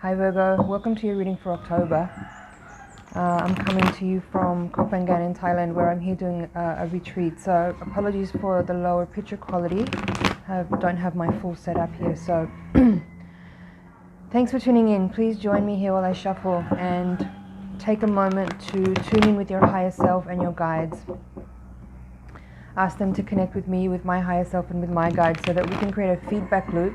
Hi Virgo, welcome to your reading for October. I'm coming to you from Koh Phangan in Thailand, where I'm here doing a retreat. So apologies for the lower picture quality. I don't have my full setup here. So thanks for tuning in. Please join me here while I shuffle and take a moment to tune in with your higher self and your guides. Ask them to connect with me, with my higher self and with my guides, so that we can create a feedback loop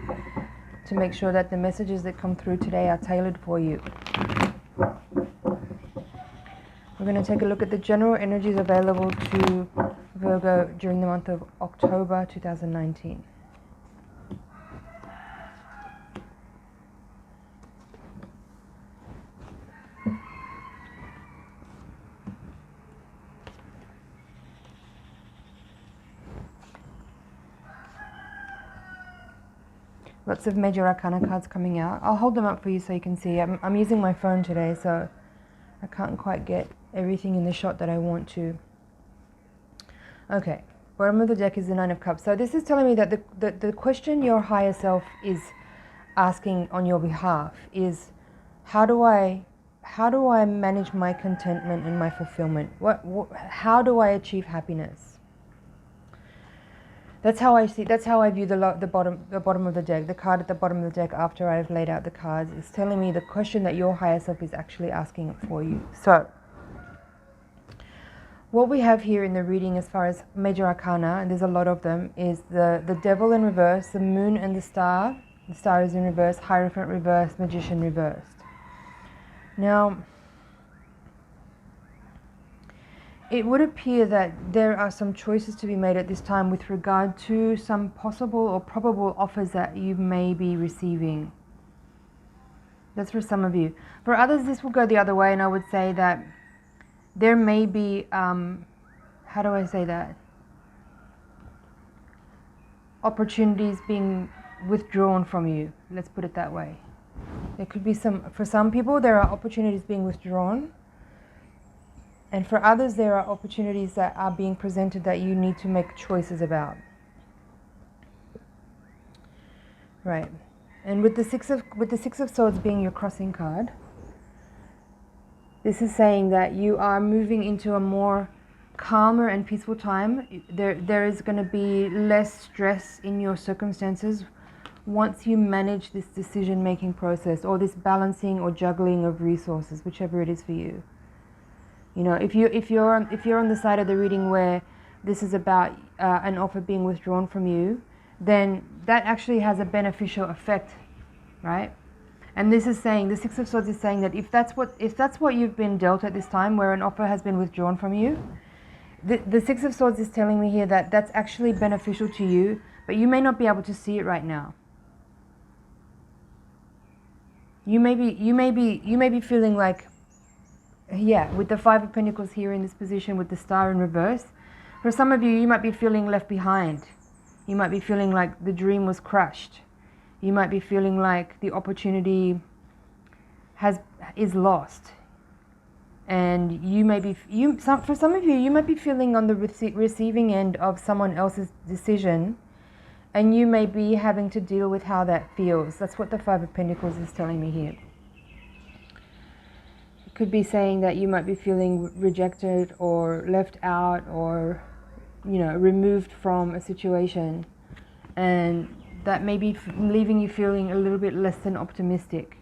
to make sure that the messages that come through today are tailored for you. We're going to take a look at the general energies available to Virgo during the month of October 2019. Lots of major arcana cards coming out. I'll hold them up for you so you can see. I'm using my phone today, so I can't quite get everything in the shot that I want to. Okay, bottom of the deck is the Nine of Cups. So this is telling me that the question your higher self is asking on your behalf is, how do I manage my contentment and my fulfillment? How do I achieve happiness? That's how I see. That's how I view the bottom of the deck. The card at the bottom of the deck, after I've laid out the cards, is telling me the question that your higher self is actually asking for you. So, what we have here in the reading, as far as major arcana, and there's a lot of them, is the Devil in reverse, the Moon and the Star. The Star is in reverse, Hierophant reversed, Magician reversed. Now, it would appear that there are some choices to be made at this time with regard to some possible or probable offers that you may be receiving. That's for some of you. For others, this will go the other way, and I would say that there may be, how do I say that? Opportunities being withdrawn from you. Let's put it that way. There could be for some people, there are opportunities being withdrawn. And for others, there are opportunities that are being presented that you need to make choices about. Right. And with the Six of Swords being your crossing card, this is saying that you are moving into a more calmer and peaceful time. There is going to be less stress in your circumstances once you manage this decision-making process, or this balancing or juggling of resources, whichever it is for you. You know, if you're on the side of the reading where this is about an offer being withdrawn from you, then that actually has a beneficial effect, right? And this is saying, the Six of Swords is saying that if that's what you've been dealt at this time, where an offer has been withdrawn from you, the Six of Swords is telling me here that that's actually beneficial to you, but you may not be able to see it right now. You may be feeling like, yeah, with the Five of Pentacles here in this position with the Star in reverse, for some of you, you might be feeling left behind. You might be feeling like the dream was crushed. You might be feeling like the opportunity is lost. And you may be, for some of you, you might be feeling on the receiving end of someone else's decision, and you may be having to deal with how that feels. That's what the Five of Pentacles is telling me here. Could be saying that you might be feeling rejected or left out, or, you know, removed from a situation, and that may be leaving you feeling a little bit less than optimistic.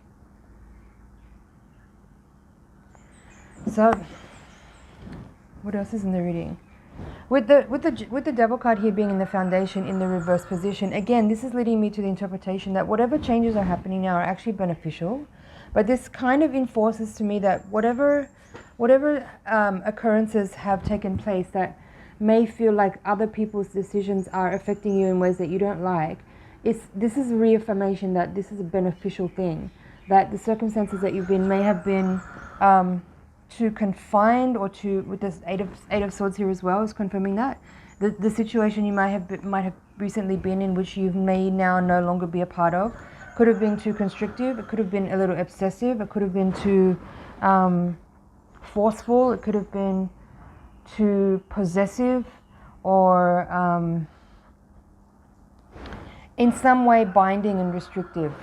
So, what else is in the reading? With the Devil card here being in the Foundation in the reverse position, again, this is leading me to the interpretation that whatever changes are happening now are actually beneficial. But this kind of enforces to me that whatever occurrences have taken place that may feel like other people's decisions are affecting you in ways that you don't like, this is a reaffirmation that this is a beneficial thing, that the circumstances that you've been may have been too confined, or with this Eight of Swords here as well is confirming that. The situation you might have recently been in, which you may now no longer be a part of, could have been too constrictive, it could have been a little obsessive, it could have been too forceful, it could have been too possessive, or in some way binding and restrictive.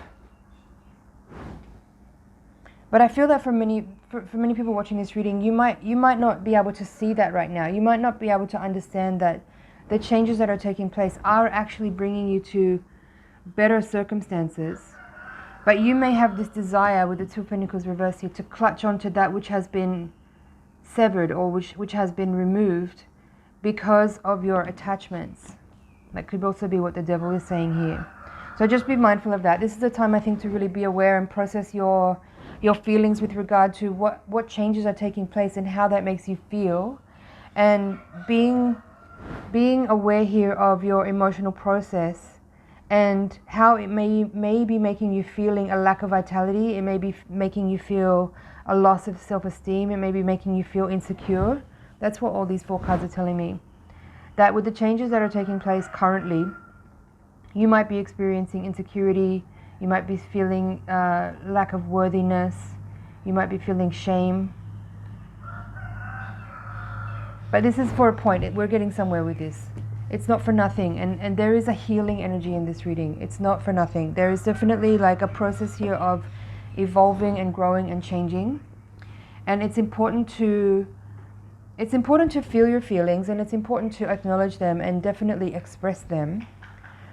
But I feel that for many people watching this reading, you might not be able to see that right now. You might not be able to understand that the changes that are taking place are actually bringing you to better circumstances. But you may have this desire with the Two of Pentacles reversed here to clutch onto that which has been severed or which has been removed because of your attachments. That could also be what the devil is saying here. So just be mindful of that. This is the time, I think, to really be aware and process your feelings with regard to what changes are taking place and how that makes you feel. And being aware here of your emotional process and how it may be making you feeling a lack of vitality. It may be making you feel a loss of self-esteem. It may be making you feel insecure. That's what all these 4 cards are telling me. That with the changes that are taking place currently, you might be experiencing insecurity, you might be feeling lack of worthiness, you might be feeling shame. But this is for a point. We're getting somewhere with this. It's not for nothing, and there is a healing energy in this reading. It's not for nothing. There is definitely like a process here of evolving and growing and changing. And it's important to feel your feelings, and it's important to acknowledge them and definitely express them.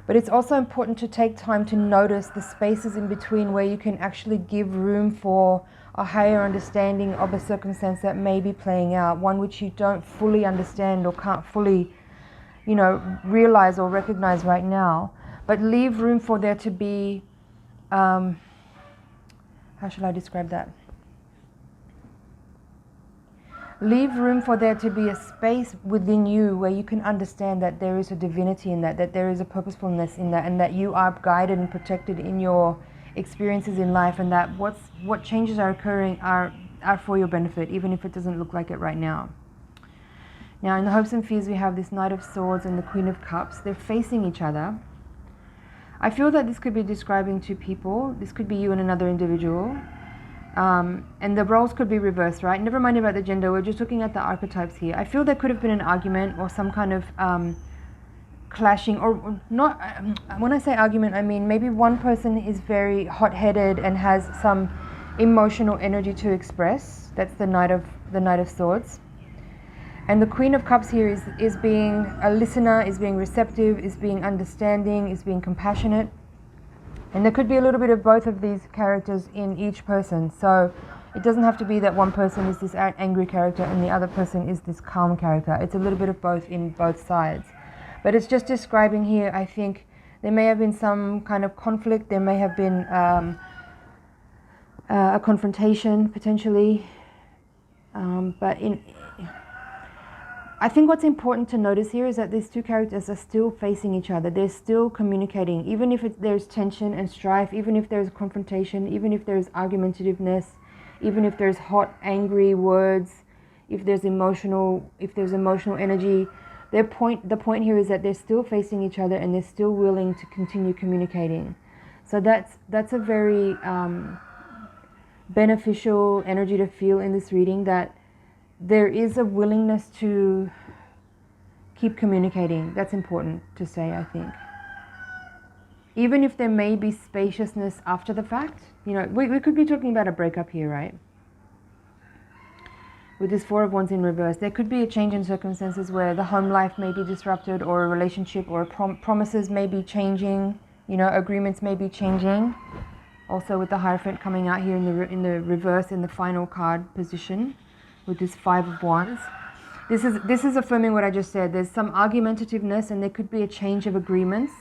But it's also important to take time to notice the spaces in between where you can actually give room for a higher understanding of a circumstance that may be playing out, one which you don't fully understand or can't fully, realize or recognize right now. But leave room for there to be, how shall I describe that? Leave room for there to be a space within you where you can understand that there is a divinity in that there is a purposefulness in that, and that you are guided and protected in your experiences in life, and that what changes are occurring are for your benefit, even if it doesn't look like it right now. Now, in the hopes and fears, we have this Knight of Swords and the Queen of Cups. They're facing each other. I feel that this could be describing 2 people. This could be you and another individual. And the roles could be reversed, right? Never mind about the gender, we're just looking at the archetypes here. I feel there could have been an argument or some kind of clashing, or not. When I say argument, I mean maybe one person is very hot-headed and has some emotional energy to express. That's the Knight of Swords. And the Queen of Cups here is being a listener, is being receptive, is being understanding, is being compassionate. And there could be a little bit of both of these characters in each person. So it doesn't have to be that one person is this angry character and the other person is this calm character. It's a little bit of both in both sides. But it's just describing here, I think, there may have been some kind of conflict. There may have been a confrontation, potentially. I think what's important to notice here is that these 2 characters are still facing each other. They're still communicating, even if there's tension and strife, even if there's confrontation, even if there's argumentativeness, even if there's hot, angry words, if there's emotional energy. The point here is that they're still facing each other and they're still willing to continue communicating. So that's a very beneficial energy to feel in this reading, that there is a willingness to keep communicating. That's important to say, I think. Even if there may be spaciousness after the fact. We could be talking about a breakup here, right? With this 4 of Wands in reverse, there could be a change in circumstances where the home life may be disrupted, or a relationship or promises may be changing, agreements may be changing. Also with the Hierophant coming out here in the reverse in the final card position, with this 5 of Wands. This is affirming what I just said. There's some argumentativeness, and there could be a change of agreements.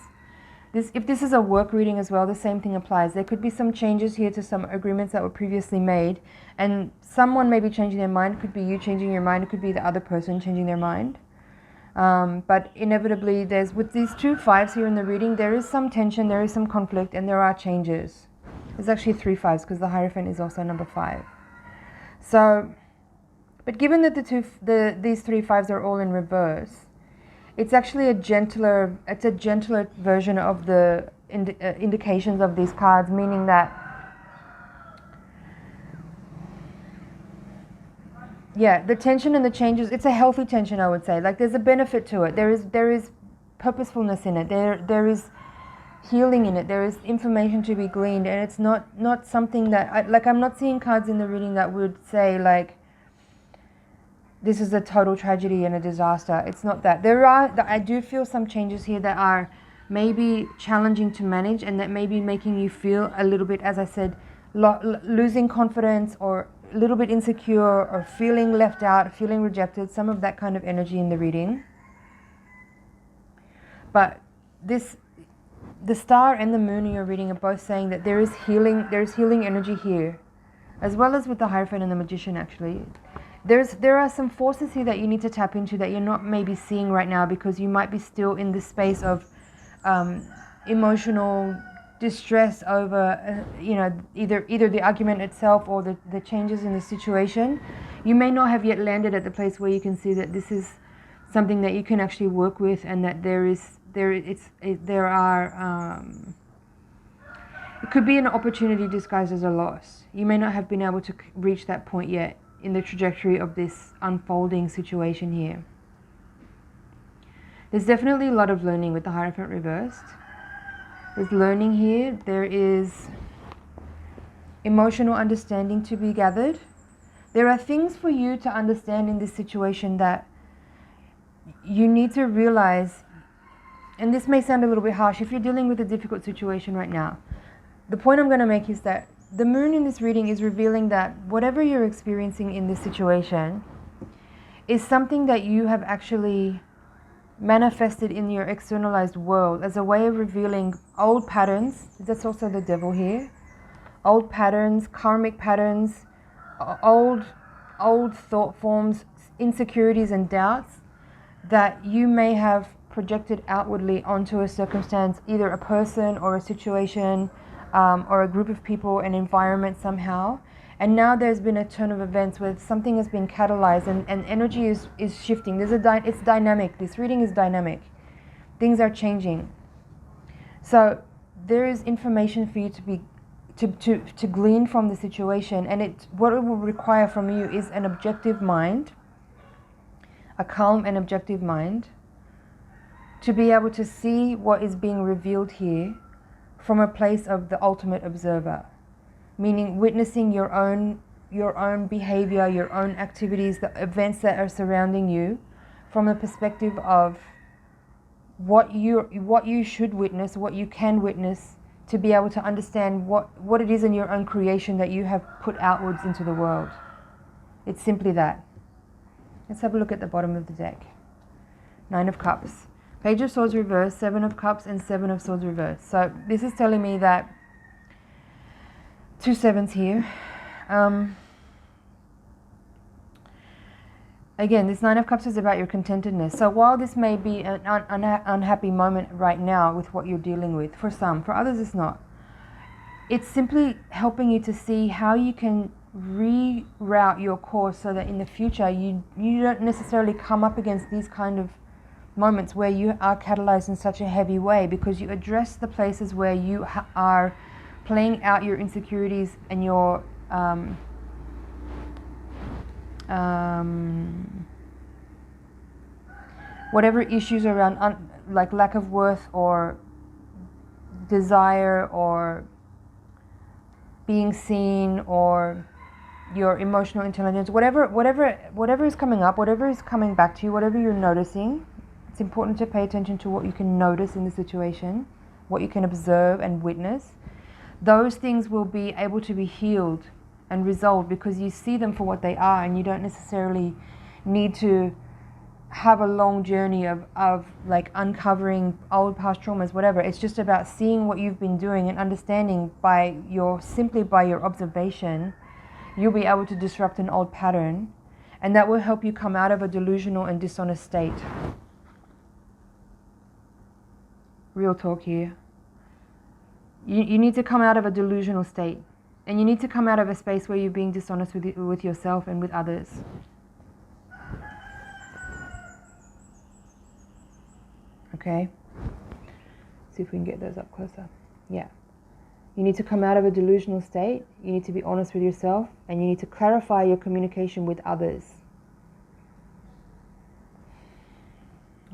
If this is a work reading as well, the same thing applies. There could be some changes here to some agreements that were previously made, and someone may be changing their mind. It could be you changing your mind. It could be the other person changing their mind. But inevitably, with these 2 5s here in the reading, there is some tension, there is some conflict, and there are changes. There's actually 3 5s because the Hierophant is also number 5. So, but given that these 3 5s are all in reverse, it's actually a gentler version of the indications of these cards, meaning that, the tension and the changes, it's a healthy tension, I would say. Like, there's a benefit to it. There is purposefulness in it. There is healing in it. There is information to be gleaned, and it's not something that I'm not seeing cards in the reading that would say like this is a total tragedy and a disaster. It's not that. I do feel some changes here that are maybe challenging to manage, and that may be making you feel a little bit, as I said, losing confidence, or a little bit insecure, or feeling left out, feeling rejected, some of that kind of energy in the reading. But the star and the moon in your reading are both saying that there is healing energy here, as well as with the Hierophant and the Magician. Actually, there are some forces here that you need to tap into that you're not maybe seeing right now, because you might be still in this space of emotional distress over either the argument itself or the changes in the situation. You may not have yet landed at the place where you can see that this is something that you can actually work with, and that it could be an opportunity disguised as a loss. You may not have been able to reach that point yet in the trajectory of this unfolding situation here. There's definitely a lot of learning with the Hierophant reversed. There's learning here. There is emotional understanding to be gathered. There are things for you to understand in this situation that you need to realize, and this may sound a little bit harsh if you're dealing with a difficult situation right now. The point I'm going to make is that the moon in this reading is revealing that whatever you're experiencing in this situation is something that you have actually manifested in your externalized world as a way of revealing old patterns. That's also the devil here. Old patterns, karmic patterns, old thought forms, insecurities and doubts that you may have projected outwardly onto a circumstance, either a person or a situation, or a group of people, an environment somehow. And now there's been a turn of events where something has been catalyzed, and energy is shifting. It's dynamic. This reading is dynamic. Things are changing. So there is information for you to glean from the situation, and what it will require from you is an objective mind, a calm and objective mind, to be able to see what is being revealed here from a place of the ultimate observer, meaning witnessing your own behavior, your own activities, the events that are surrounding you, from the perspective of what you should witness, what you can witness, to be able to understand what it is in your own creation that you have put outwards into the world. It's simply that. Let's have a look at the bottom of the deck. 9 of Cups. Page of Swords reversed, 7 of Cups, and 7 of Swords reversed. So this is telling me that 2 7s here. Again, this 9 of Cups is about your contentedness. So while this may be an unhappy moment right now with what you're dealing with, for some, for others it's not. It's simply helping you to see how you can reroute your course so that in the future you don't necessarily come up against these kind of moments where you are catalyzed in such a heavy way, because you address the places where you are playing out your insecurities and your whatever issues around like lack of worth or desire or being seen or your emotional intelligence, whatever is coming up, whatever is coming back to you, whatever you're noticing. It's important to pay attention to what you can notice in the situation, what you can observe and witness. Those things will be able to be healed and resolved because you see them for what they are, and you don't necessarily need to have a long journey of like uncovering old past traumas, whatever. It's just about seeing what you've been doing and understanding simply by your observation, you'll be able to disrupt an old pattern, and that will help you come out of a delusional and dishonest state. Real talk here. You need to come out of a delusional state, and you need to come out of a space where you're being dishonest with yourself and with others. Okay? See if we can get those up closer. Yeah. You need to come out of a delusional state, you need to be honest with yourself, and you need to clarify your communication with others.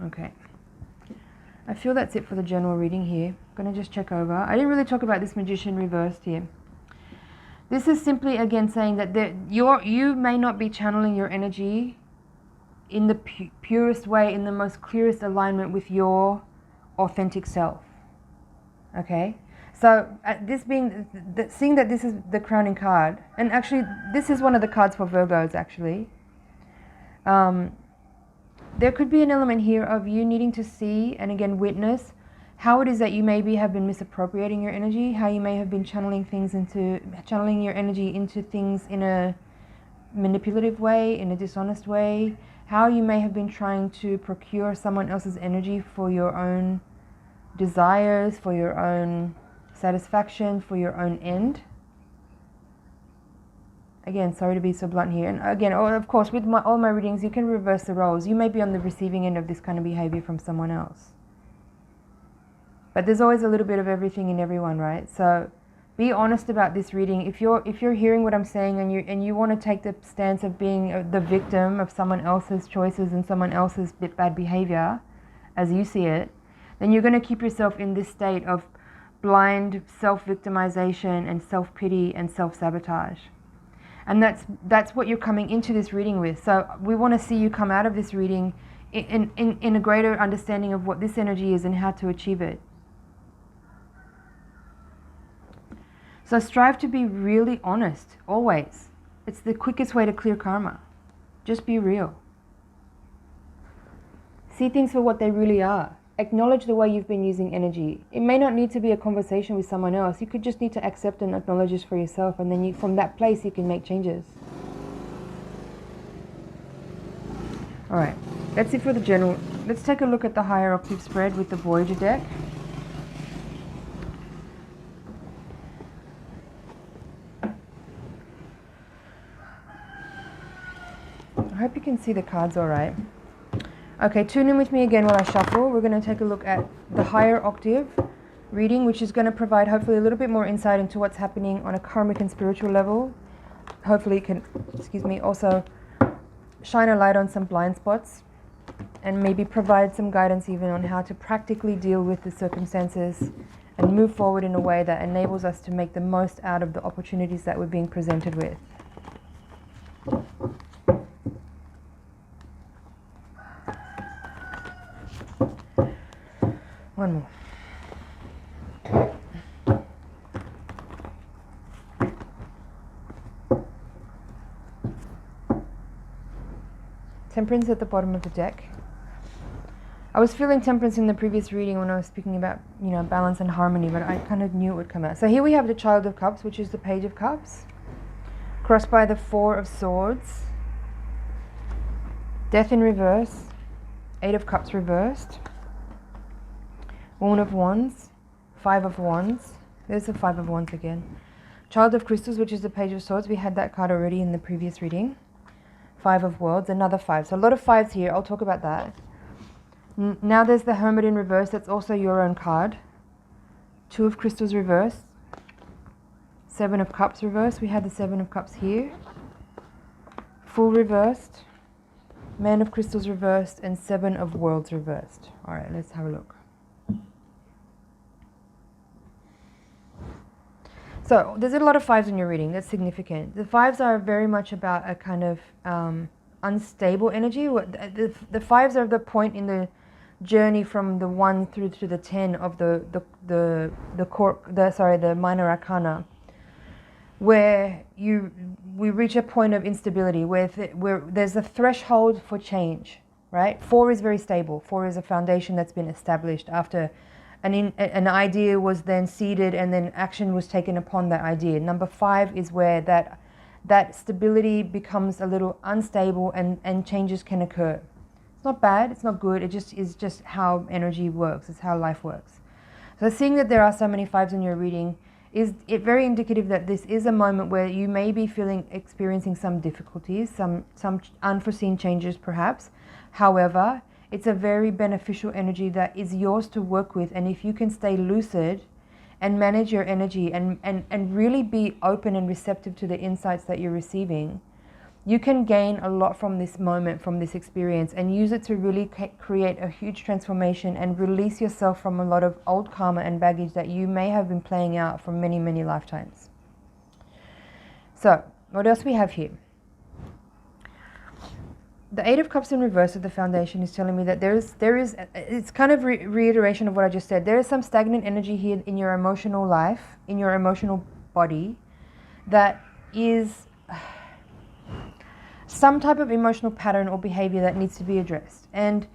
Okay. I feel that's it for the general reading here. I'm going to just check over. I didn't really talk about this Magician reversed here. This is simply, again, saying that you may not be channeling your energy in the purest way, in the most clearest alignment with your authentic self. Okay? So, this being, seeing that this is the crowning card, and actually, this is one of the cards for Virgos, actually. There could be an element here of you needing to see, and again, witness, how it is that you maybe have been misappropriating your energy, how you may have been channeling your energy into things in a manipulative way, in a dishonest way, how you may have been trying to procure someone else's energy for your own desires, for your own satisfaction, for your own end. Again, sorry to be so blunt here. And again, of course, with all my readings, you can reverse the roles. You may be on the receiving end of this kind of behavior from someone else. But there's always a little bit of everything in everyone, right? So be honest about this reading. If you're hearing what I'm saying and you want to take the stance of being the victim of someone else's choices and someone else's bad behavior, as you see it, then you're going to keep yourself in this state of blind self-victimization and self-pity and self-sabotage. And that's what you're coming into this reading with. So we want to see you come out of this reading in a greater understanding of what this energy is and how to achieve it. So strive to be really honest, always. It's the quickest way to clear karma. Just be real. See things for what they really are. Acknowledge the way you've been using energy. It may not need to be a conversation with someone else. You could just need to accept and acknowledge this for yourself, and then from that place you can make changes. Alright, that's it for the general. Let's take a look at the higher octave spread with the Voyager deck. I hope you can see the cards all right. Okay, tune in with me again while I shuffle. We're going to take a look at the higher octave reading, which is going to provide hopefully a little bit more insight into what's happening on a karmic and spiritual level. Hopefully it can, also shine a light on some blind spots and maybe provide some guidance even on how to practically deal with the circumstances and move forward in a way that enables us to make the most out of the opportunities that we're being presented with. One more. Temperance at the bottom of the deck. I was feeling temperance in the previous reading when I was speaking about, balance and harmony, but I kind of knew it would come out. So here we have the Child of Cups, which is the Page of Cups, crossed by the Four of Swords, Death in reverse, Eight of Cups reversed, Woman of Wands, Five of Wands. There's the Five of Wands again. Child of Crystals, which is the Page of Swords. We had that card already in the previous reading. Five of Worlds, another five. So a lot of fives here. I'll talk about that. Now there's the Hermit in reverse. That's also your own card. Two of Crystals reversed. Seven of Cups reversed. We had the Seven of Cups here. Fool reversed. Man of Crystals reversed. And Seven of Worlds reversed. All right, let's have a look. So there's a lot of fives in your reading. That's significant. The fives are very much about a kind of unstable energy. The fives are the point in the journey from the 1 through to the 10 of the minor arcana, where we reach a point of instability where there's a threshold for change. Right? 4 is very stable. 4 is a foundation that's been established after an idea was then seeded and then action was taken upon that idea. Number 5 is where that stability becomes a little unstable and changes can occur. It's not bad, it's not good, it just is just how energy works, it's how life works. So seeing that there are so many 5s in your reading is very indicative that this is a moment where you may be experiencing some difficulties, some unforeseen changes perhaps. However, it's a very beneficial energy that is yours to work with, and if you can stay lucid and manage your energy and really be open and receptive to the insights that you're receiving, you can gain a lot from this moment, from this experience, and use it to really create a huge transformation and release yourself from a lot of old karma and baggage that you may have been playing out for many, many lifetimes. So, what else we have here? The Eight of Cups in reverse at the foundation is telling me that there is it's kind of reiteration of what I just said. There is some stagnant energy here in your emotional life, in your emotional body, that is some type of emotional pattern or behavior that needs to be addressed. And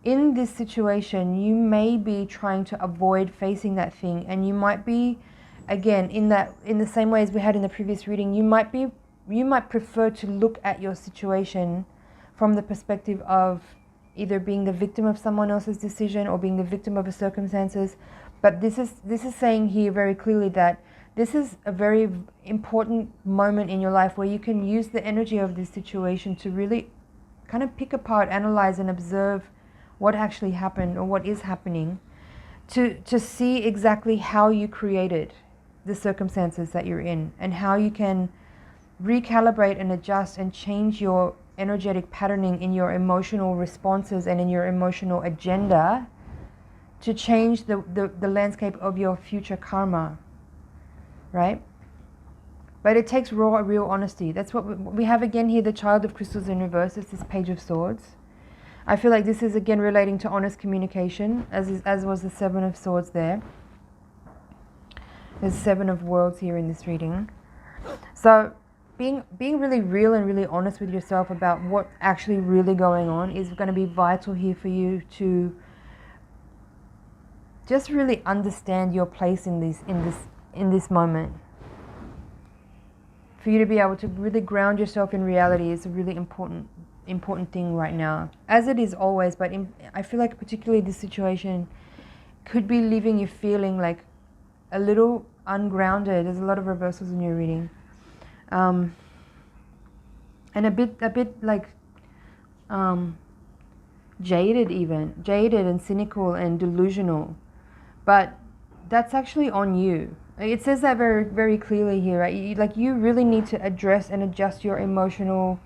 in this situation, you may be trying to avoid facing that thing, and you might be, again, in the same way as we had in the previous reading, you might prefer to look at your situation from the perspective of either being the victim of someone else's decision or being the victim of the circumstances. But this is saying here very clearly that this is a very important moment in your life where you can use the energy of this situation to really kind of pick apart, analyze, and observe what actually happened or what is happening, to see exactly how you created the circumstances that you're in, and how you can recalibrate and adjust and change your energetic patterning in your emotional responses and in your emotional agenda to change the landscape of your future karma. Right? But it takes real honesty. That's what we have again here, the Child of Crystals in reverse. It's this Page of Swords. I feel like this is again relating to honest communication, as was the Seven of Swords there. There's Seven of Worlds here in this reading. So being really real and really honest with yourself about what's actually really going on is going to be vital here for you to just really understand your place in this moment. For you to be able to really ground yourself in reality is a really important thing right now, as it is always, but I feel like particularly this situation could be leaving you feeling like a little ungrounded. There's a lot of reversals in your reading, and a bit like jaded and cynical and delusional, but that's actually on you. It says that very, very clearly here, right? You really need to address and adjust your emotional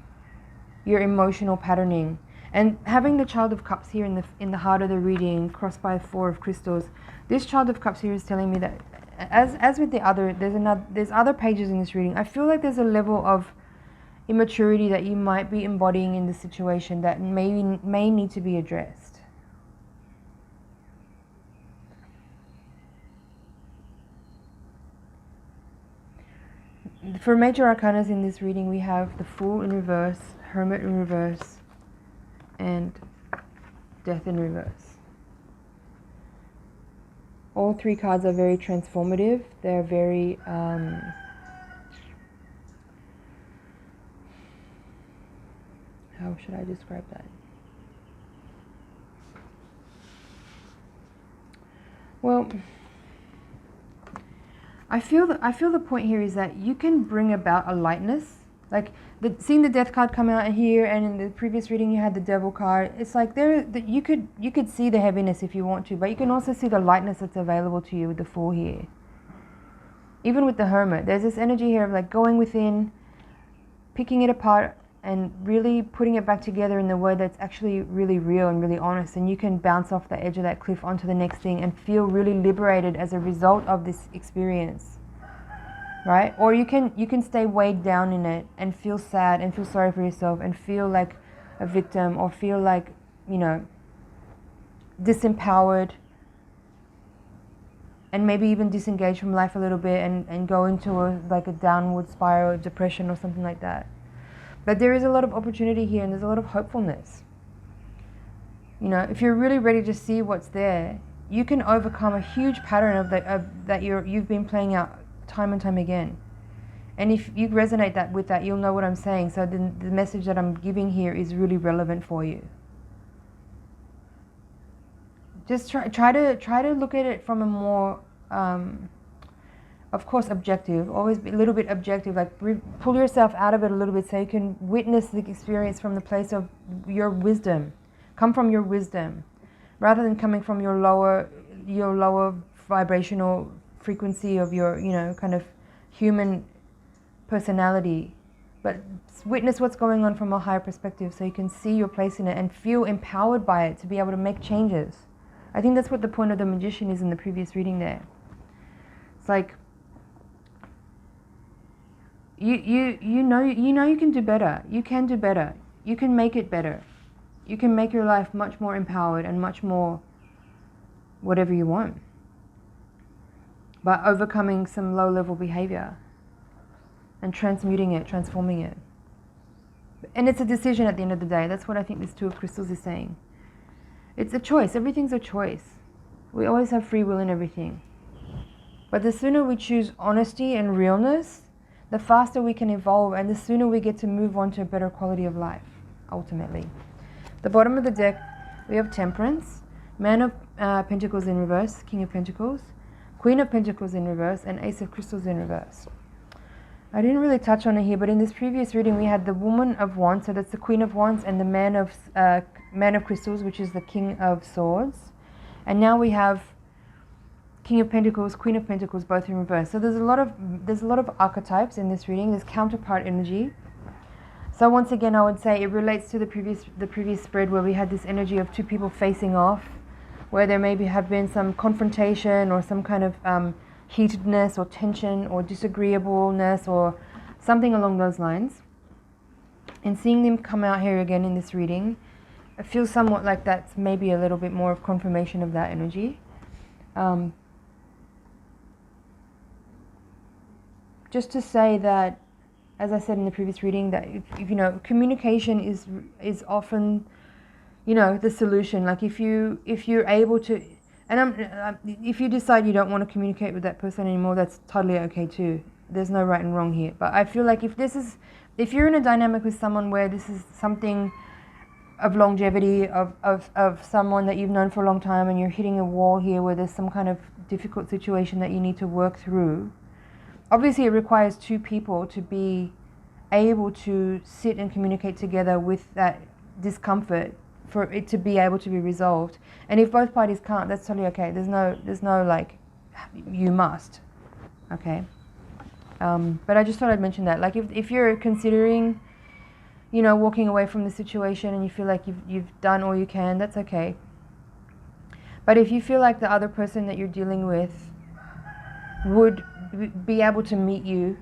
patterning. And having the Child of Cups here in the heart of the reading, crossed by Four of Crystals, this Child of Cups here is telling me that, as with the other, there's other pages in this reading. I feel like there's a level of immaturity that you might be embodying in the situation that may need to be addressed. For major arcanas in this reading, we have the Fool in reverse, Hermit in reverse, and Death in reverse. All three cards are very transformative. They're very how should I describe that? Well, I feel the point here is that you can bring about a lightness. Like seeing the Death card come out here, and in the previous reading you had the Devil card. It's like you could see the heaviness if you want to, but you can also see the lightness that's available to you with the Fool here. Even with the Hermit, there's this energy here of like going within, picking it apart, and really putting it back together in the way that's actually really real and really honest. And you can bounce off the edge of that cliff onto the next thing and feel really liberated as a result of this experience, right? Or you can stay weighed down in it and feel sad and feel sorry for yourself and feel like a victim, or feel like, disempowered, and maybe even disengage from life a little bit and go into a downward spiral of depression or something like that. But there is a lot of opportunity here, and there's a lot of hopefulness. If you're really ready to see what's there, you can overcome a huge pattern that you've been playing out time and time again. And if you resonate with that, you'll know what I'm saying. So the message that I'm giving here is really relevant for you. Just try to look at it from a more of course, objective. Always be a little bit objective. Like pull yourself out of it a little bit so you can witness the experience from the place of your wisdom. Come from your wisdom, rather than coming from your lower vibrational frequency of your kind of human personality. but witness what's going on from a higher perspective so you can see your place in it and feel empowered by it to be able to make changes. I think that's what the point of the Magician is in the previous reading there. It's like, you know you can do better. You can do better. You can make it better. You can make your life much more empowered and much more whatever you want by overcoming some low-level behavior and transmuting it, transforming it. And it's a decision at the end of the day. That's what I think this Two of Crystals is saying. It's a choice. Everything's a choice. We always have free will in everything. But the sooner we choose honesty and realness, the faster we can evolve, and the sooner we get to move on to a better quality of life, ultimately. The bottom of the deck, we have Temperance, Man of Pentacles in reverse, King of Pentacles, Queen of Pentacles in reverse, and Ace of Crystals in reverse. I didn't really touch on it here, but in this previous reading we had the Woman of Wands, so that's the Queen of Wands, and the Man of Crystals, which is the King of Swords. And now we have King of Pentacles, Queen of Pentacles, both in reverse. So there's a lot of archetypes in this reading. There's counterpart energy. So once again, I would say it relates to the previous spread where we had this energy of two people facing off, where there maybe have been some confrontation or some kind of heatedness or tension or disagreeableness or something along those lines. And seeing them come out here again in this reading, it feels somewhat like that's maybe a little bit more of confirmation of that energy. Just to say that, as I said in the previous reading, that if you know, communication is often, you know, the solution. Like if you're able to, and if you decide you don't want to communicate with that person anymore, that's totally okay too. There's no right and wrong here. But I feel like if you're in a dynamic with someone where this is something of longevity, of someone that you've known for a long time, and you're hitting a wall here where there's some kind of difficult situation that you need to work through, obviously it requires two people to be able to sit and communicate together with that discomfort for it to be able to be resolved. And if both parties can't, that's totally okay. There's no like, you must, okay? But I just thought I'd mention that. Like if you're considering, you know, walking away from the situation and you feel like you've done all you can, that's okay. But if you feel like the other person that you're dealing with would be able to meet you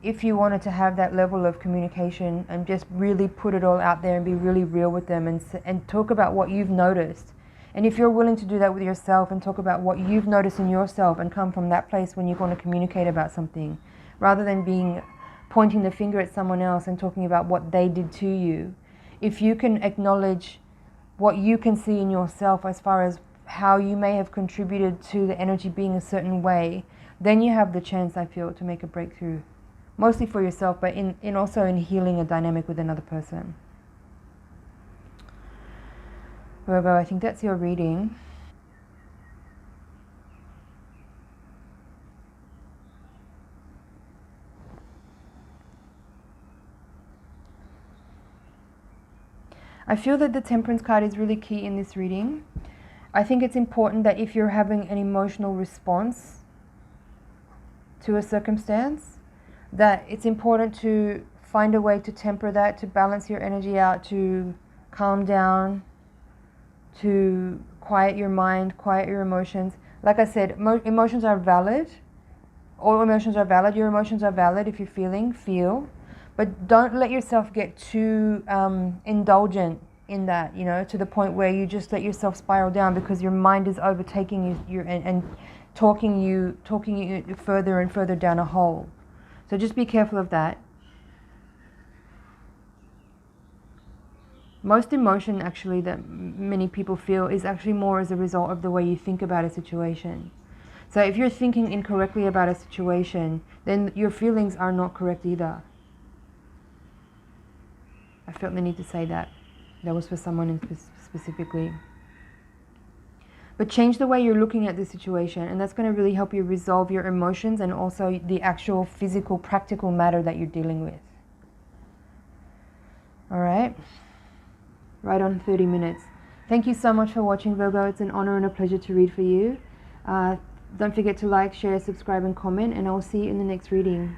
if you wanted to have that level of communication and just really put it all out there and be really real with them and talk about what you've noticed. And if you're willing to do that with yourself and talk about what you've noticed in yourself and come from that place when you want to communicate about something, rather than pointing the finger at someone else and talking about what they did to you, if you can acknowledge what you can see in yourself as far as how you may have contributed to the energy being a certain way, then you have the chance, I feel, to make a breakthrough. Mostly for yourself, but in also in healing a dynamic with another person. Virgo, I think that's your reading. I feel that the Temperance card is really key in this reading. I think it's important that if you're having an emotional response to a circumstance, that it's important to find a way to temper that, to balance your energy out, to calm down, to quiet your mind, quiet your emotions. Like I said, emotions are valid. All emotions are valid. Your emotions are valid. If you're feeling, feel. But don't let yourself get too indulgent in that, you know, to the point where you just let yourself spiral down because your mind is overtaking you and talking you further and further down a hole. So just be careful of that. Most emotion actually that many people feel is actually more as a result of the way you think about a situation. So if you're thinking incorrectly about a situation, then your feelings are not correct either. I felt the need to say that. That was for someone specifically. But change the way you're looking at the situation, and that's going to really help you resolve your emotions and also the actual physical, practical matter that you're dealing with. All right? Right on 30 minutes. Thank you so much for watching, Virgo. It's an honor and a pleasure to read for you. Don't forget to like, share, subscribe, and comment, and I will see you in the next reading.